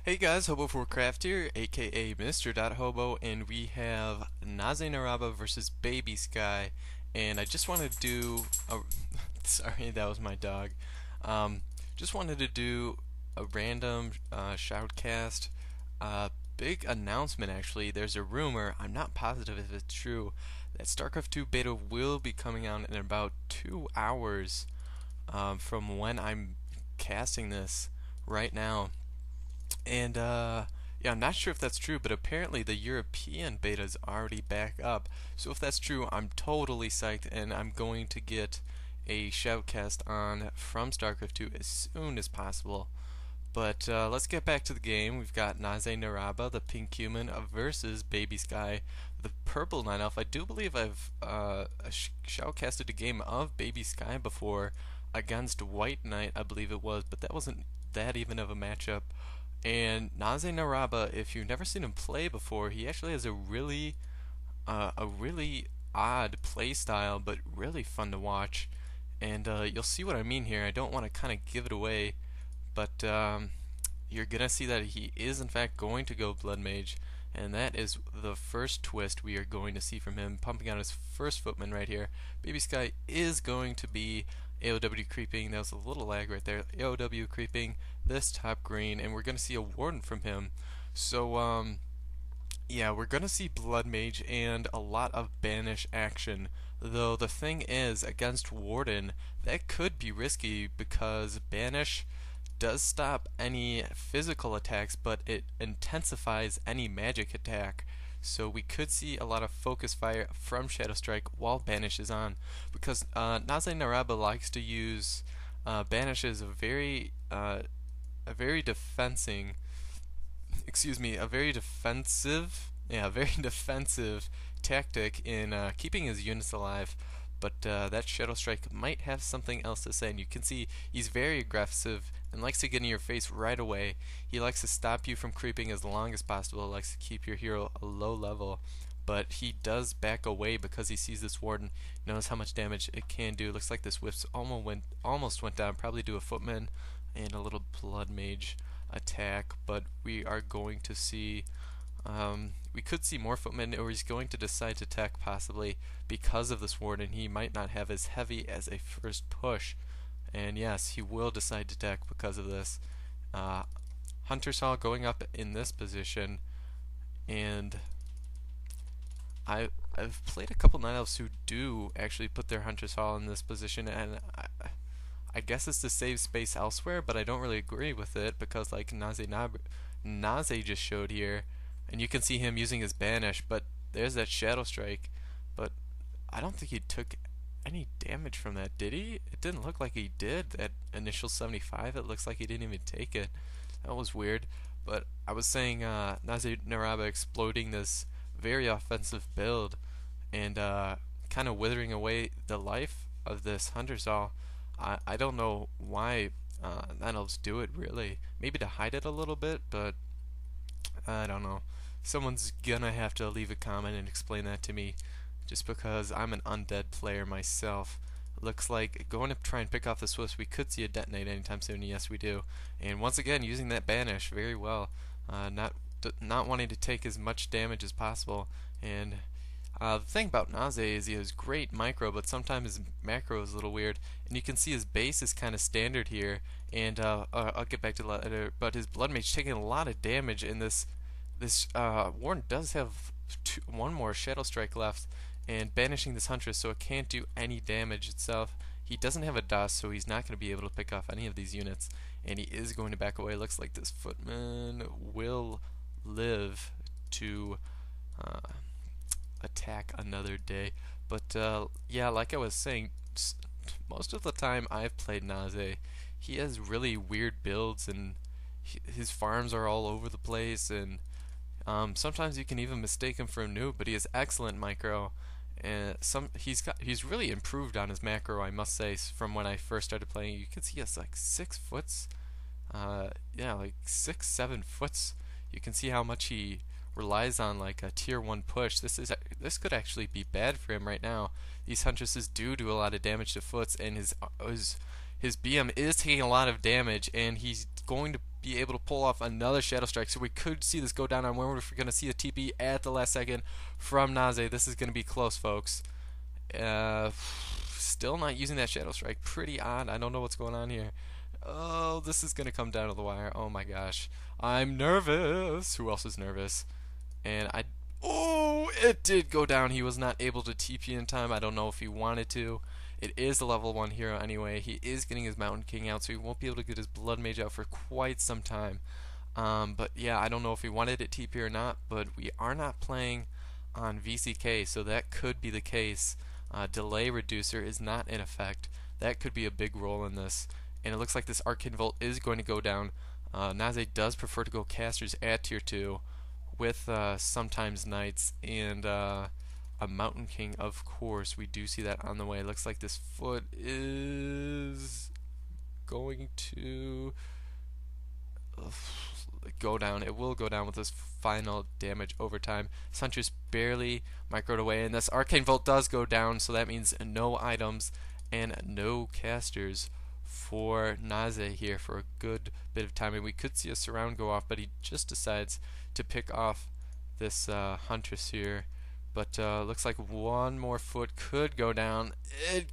Hey guys, Hobo4Craft here, aka Mr.Hobo, and we have NaZeNaRaBa versus Babysky, and I just wanted to do a sorry, that was my dog. Um, just wanted to do a random shoutcast. Big announcement actually. There's a rumor, I'm not positive if it's true, that StarCraft 2 beta will be coming out in about 2 hours from when I'm casting this right now. And yeah, I'm not sure if that's true, but apparently the European beta is already back up. So if that's true, I'm totally psyched, and I'm going to get a shoutcast on from StarCraft 2 as soon as possible. But let's get back to the game. We've got NaZeNaRaBa, the pink human, versus Babysky, the purple night elf. I do believe I've shoutcasted a game of Babysky before against White Knight, I believe it was, but that wasn't that even of a matchup. And NaZeNaRaBa, if you've never seen him play before, he actually has a really odd play style, but really fun to watch. And you'll see what I mean here. I don't want to kind of give it away, but you're gonna see that he is in fact going to go Blood Mage, and that is the first twist we are going to see from him, pumping out his first footman right here. Babysky is going to be AOW creeping. That was a little lag right there. AOW creeping this top green, and we're gonna see a Warden from him. So yeah, we're gonna see Blood Mage and a lot of banish action. Though the thing is, against Warden, that could be risky because banish does stop any physical attacks, but it intensifies any magic attack. So we could see a lot of focus fire from Shadow Strike while Banish is on, because NaZeNaRaBa likes to use Banish as a very defensing, a very defensive, yeah, a very defensive tactic in keeping his units alive. But that Shadow Strike might have something else to say, and you can see he's very aggressive and likes to get in your face right away. He likes to stop you from creeping as long as possible, likes to keep your hero a low level, but he does back away because he sees this Warden, knows how much damage it can do. Looks like this Whips almost went down, probably do a Footman and a little Blood Mage attack, but we are going to see we could see more Footmen, or he's going to decide to tech possibly because of this Warden. He might not have as heavy as a first push, and yes, he will decide to tech because of this. Hunter Saw going up in this position, and I've played a couple Night Elves who do actually put their Hunter Saw in this position, and I guess it's to save space elsewhere, but I don't really agree with it because, like Naze just showed here, and you can see him using his Banish, but there's that Shadow Strike, but I don't think he took any damage from that, did he? It didn't look like he did. That initial 75, it looks like he didn't even take it. That was weird. But I was saying NaZeNaRaBa exploding this very offensive build and kind of withering away the life of this Hunter Saw. I don't know why Night Elves do it, really. Maybe to hide it a little bit, but I don't know. Someone's gonna have to leave a comment and explain that to me, just because I'm an undead player myself. Looks like going to try and pick off the Swifts, we could see a detonate anytime soon. Yes, we do. And once again, using that Banish very well, not wanting to take as much damage as possible. And the thing about Naze is he has great micro, but sometimes his macro is a little weird. And you can see his base is kind of standard here. And I'll get back to that later. But his Blood Mage taking a lot of damage in this. This Warden does have one more Shadow Strike left, and banishing this Huntress, so it can't do any damage itself. He doesn't have a dust, so he's not going to be able to pick off any of these units, and he is going to back away. Looks like this Footman will live to attack another day. But yeah, like I was saying, most of the time I've played Naze, he has really weird builds, and his farms are all over the place, and sometimes you can even mistake him for a noob, but he has excellent micro, and he's really improved on his macro, I must say, from when I first started playing. You can see he has like 6 foots, yeah, like 6-7 foots. You can see how much he relies on like a tier 1 push. This could actually be bad for him right now. These Huntresses do a lot of damage to foots, and his BM is taking a lot of damage, and he's going to be able to pull off another Shadow Strike. So we could see this go down on when we're going to see a TP at the last second from Naze. This is going to be close, folks. Still not using that Shadow Strike. Pretty odd. I don't know what's going on here. Oh, this is going to come down to the wire. Oh my gosh. I'm nervous. Who else is nervous? And oh, it did go down. He was not able to TP in time. I don't know if he wanted to. It is a level 1 hero anyway. He is getting his Mountain King out, so he won't be able to get his Blood Mage out for quite some time. But yeah, I don't know if he wanted it TP or not, but we are not playing on VCK, so that could be the case. Delay Reducer is not in effect. That could be a big role in this. And it looks like this Arcane Volt is going to go down. Naze does prefer to go casters at tier 2 with sometimes Knights and a Mountain King, of course. We do see that on the way. Looks like this foot is going to go down. It will go down with this final damage over time. Huntress barely microed away, and this Arcane Volt does go down, so that means no items and no casters for Naze here for a good bit of time. And we could see a surround go off, but he just decides to pick off this Huntress here. But looks like one more foot could go down. It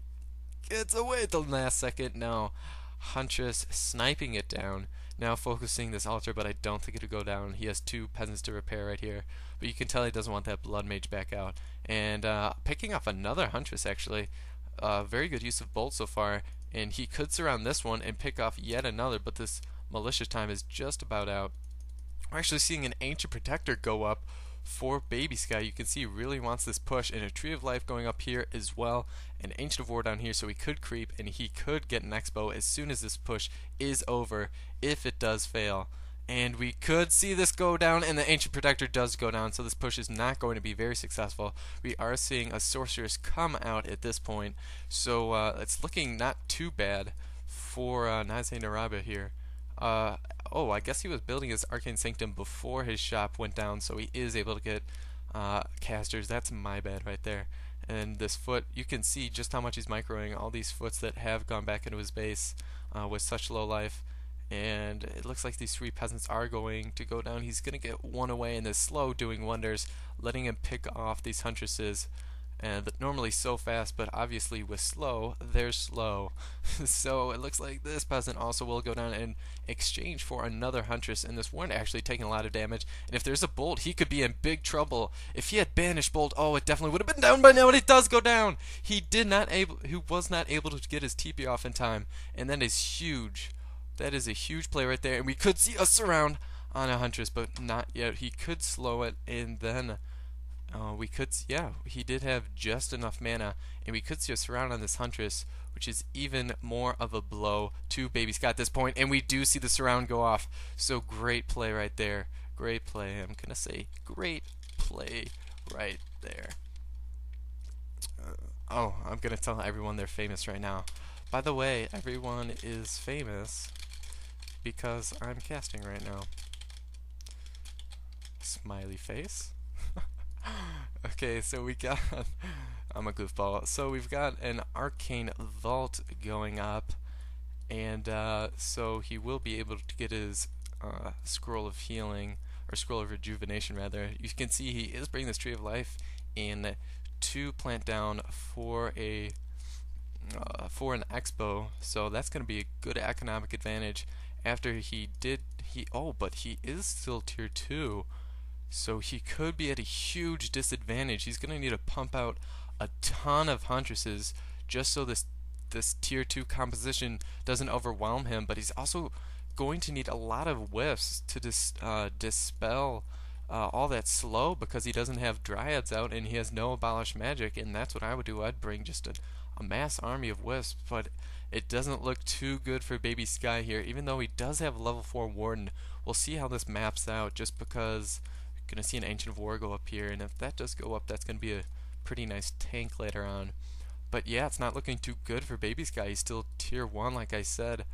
gets away at the last second. No. Huntress sniping it down. Now focusing this altar, but I don't think it'll go down. He has 2 peasants to repair right here. But you can tell he doesn't want that Blood Mage back out. And picking off another Huntress, actually. Very good use of Bolt so far. And he could surround this one and pick off yet another, but this Malicious time is just about out. We're actually seeing an Ancient Protector go up for Babysky. You can see he really wants this push, and a Tree of Life going up here as well, and Ancient of War down here, so he could creep and he could get an Expo as soon as this push is over, if it does fail. And we could see this go down, and the Ancient Protector does go down, so this push is not going to be very successful. We are seeing a Sorceress come out at this point, so it's looking not too bad for NaZeNaRaBa here. Oh, I guess he was building his Arcane Sanctum before his shop went down, so he is able to get casters. That's my bad right there. And this foot, you can see just how much he's microing all these foots that have gone back into his base with such low life. And it looks like these 3 peasants are going to go down. He's going to get one away, and this slow doing wonders, letting him pick off these Huntresses. And normally so fast, but obviously with slow, they're slow. So it looks like this peasant also will go down in exchange for another Huntress, and this one actually taking a lot of damage. And if there's a Bolt, he could be in big trouble. If he had banished Bolt, oh, it definitely would have been down by now, and it does go down. He was not able to get his TP off in time, and that is huge. That is a huge play right there, and we could see a surround on a Huntress, but not yet. He could slow it, and then he did have just enough mana, and we could see a surround on this Huntress, which is even more of a blow to Babysky at this point, and we do see the surround go off. So great play right there. Great play. I'm gonna say great play right there. I'm gonna tell everyone they're famous right now. By the way, everyone is famous because I'm casting right now. Smiley face. Okay, so we got I'm a goofball. So we've got an Arcane Vault going up, and so he will be able to get his Scroll of Healing, or Scroll of Rejuvenation rather. You can see he is bringing this Tree of Life in to plant down for an Expo, so that's going to be a good economic advantage. After but he is still tier 2. So he could be at a huge disadvantage. He's going to need to pump out a ton of Huntresses just so this tier 2 composition doesn't overwhelm him. But he's also going to need a lot of whiffs to dispel all that slow, because he doesn't have Dryads out and he has no Abolish Magic. And that's what I would do. I'd bring just a mass army of Wisps. But it doesn't look too good for Babysky here, even though he does have level 4 Warden. We'll see how this maps out, just because going to see an Ancient of War go up here, and if that does go up, that's going to be a pretty nice tank later on. But yeah, it's not looking too good for Babysky. He's still tier 1, like I said.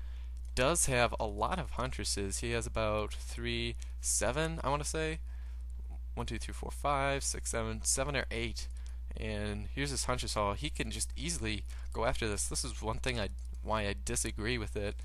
Does have a lot of Huntresses. He has about 7, I want to say. 1, 2, 3, 4, 5, 6, 7 or 8. And here's his Huntress Hall. He can just easily go after this. This is one thing why I disagree with it.